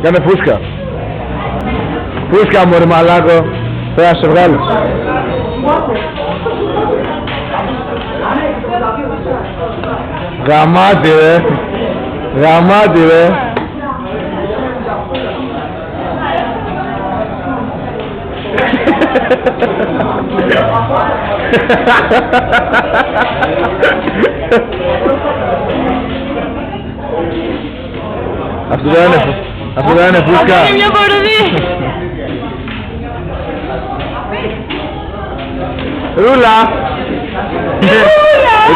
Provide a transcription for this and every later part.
Κάνε φούσκα. Φούσκα μου ρε μαλάκο. Θέλω να σε βγάλω. Γαμάτι ρε. Γαμάτι ρε. Αυτό δεν είναι φούσκα. Αυτό είναι μια πορδί. Ρούλα.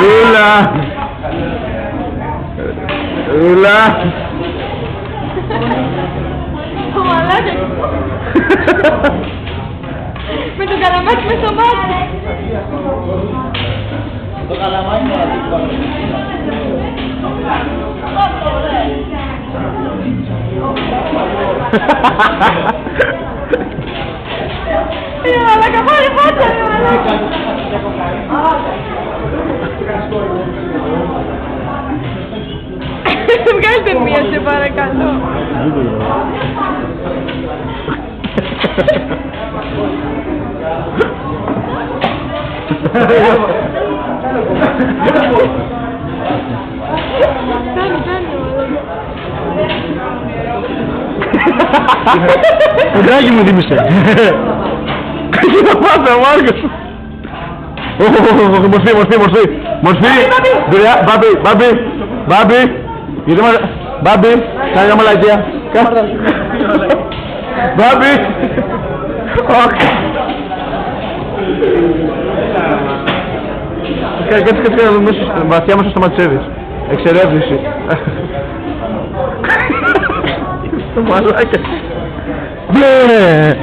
Ρούλα. Ρούλα. Το μαλάκι. Με το καλαμάκι μες στο μάτι. Το καλαμάκι μου να δείχνω. Μαλάκα, πάρε φάτσα ρε μαλάκα. Βγάλτε μία σε παρακαλώ. Ποντράκι μου δίμησε. Κάτσε να πάτε ο Μάρκος. Μορφή, μορφή, μορφή. Μορφή. Δουλειά, μπάμπι, μπάμπι. Μπάμπι. Γιατί μας... Μπάμπι. Κάνε μια μαλακία. Μπάμπι. Κάτσε να δούμε βαθιά μας στο ματσέδις. Εξερεύνηση. Το μαλάκα.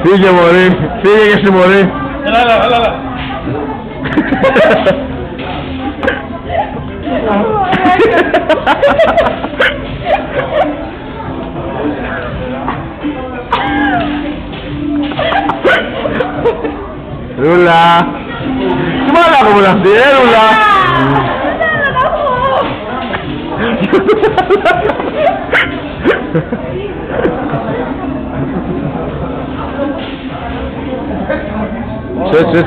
Φύγε μωρή. Φύγε και εσύ μωρή. Έλα. Ρούλα. Τι μαλάκα μου είναι αυτή, Ρούλα. Έτσι.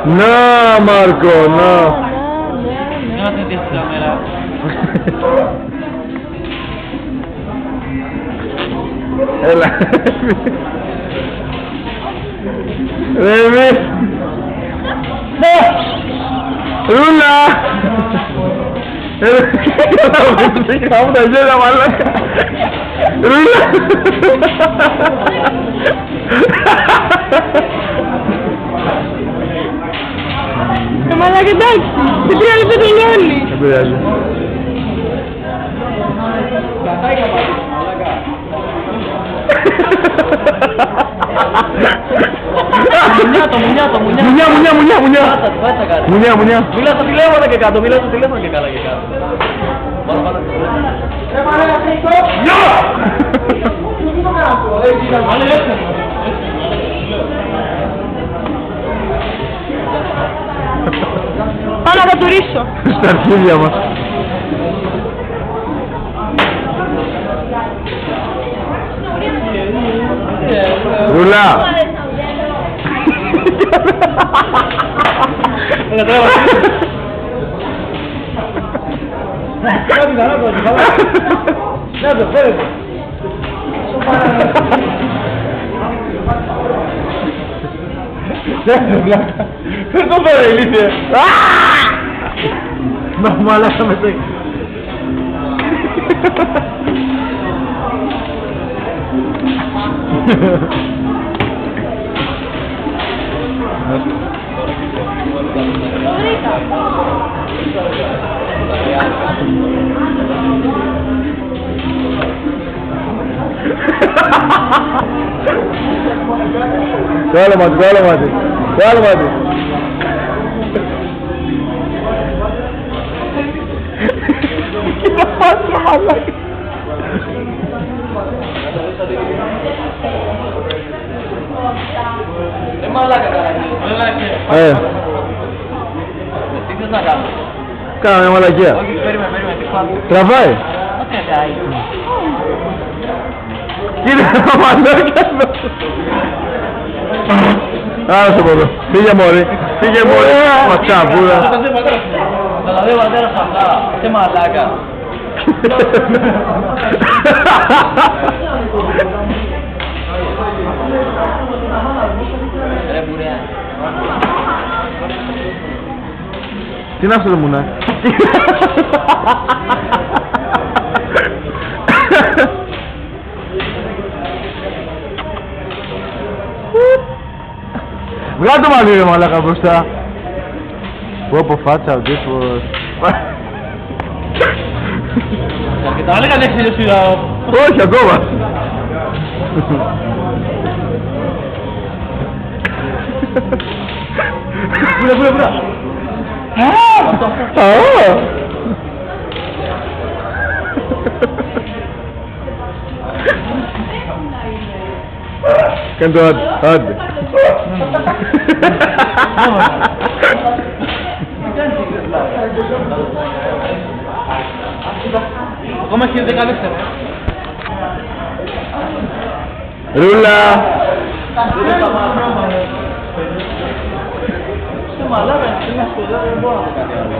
Να Μάρκο, να. Νιώθετε τη κάμερα. Έλα. Ρέμι. Ρούλα. Κάμου τα γέλια μαλάκα. Ρούλα. Μαλάκα εντάξει, σε 3 λεπτά τελειώνει. Δεν πειράζει. Μουνιά. Μίλα στο τηλέφωνο και κάτω, μίλα στο τηλέφωνο και καλά και κάτω. Πάνω. Πάω να πατουρίσω. Στα αρχίδια μας. Ρούλα. Δεν το φέρε ηλίθιε. Μα μαλάκα με το... Το άλλο μάτι. Κοίτα πάτρα μαλάκα. Μαλάκα καλά. Τι θες να κάνω? Κάνα μια μαλακία. Όχι, περίμενε, τι φάμε. Τραβάει. Οκ, Κοίτα, μαλάκα. Άρα στο πόδο. Φύγε μωρή. Φύγε μωρή. Ματσαβούρα. Τα λέει ο πατέρας αυτά. Σε μαλάκα. Ρε μπουρέα. Τι είναι αυτό το μουνάκι. Βγάλ' το μαλλί ρε μαλάκα μπροστά. Πω φάτσα ο τύπος. Τα λέγανε έξι σειρά. Όχι ακόμα. Πούρα. Κάνε το άντε. Ακόμα έχει 10 δεύτερα. Ρούλα. Σε μαλάκα, είναι σχολείο, δεν μπορώ να κάνω κάτι άλλο.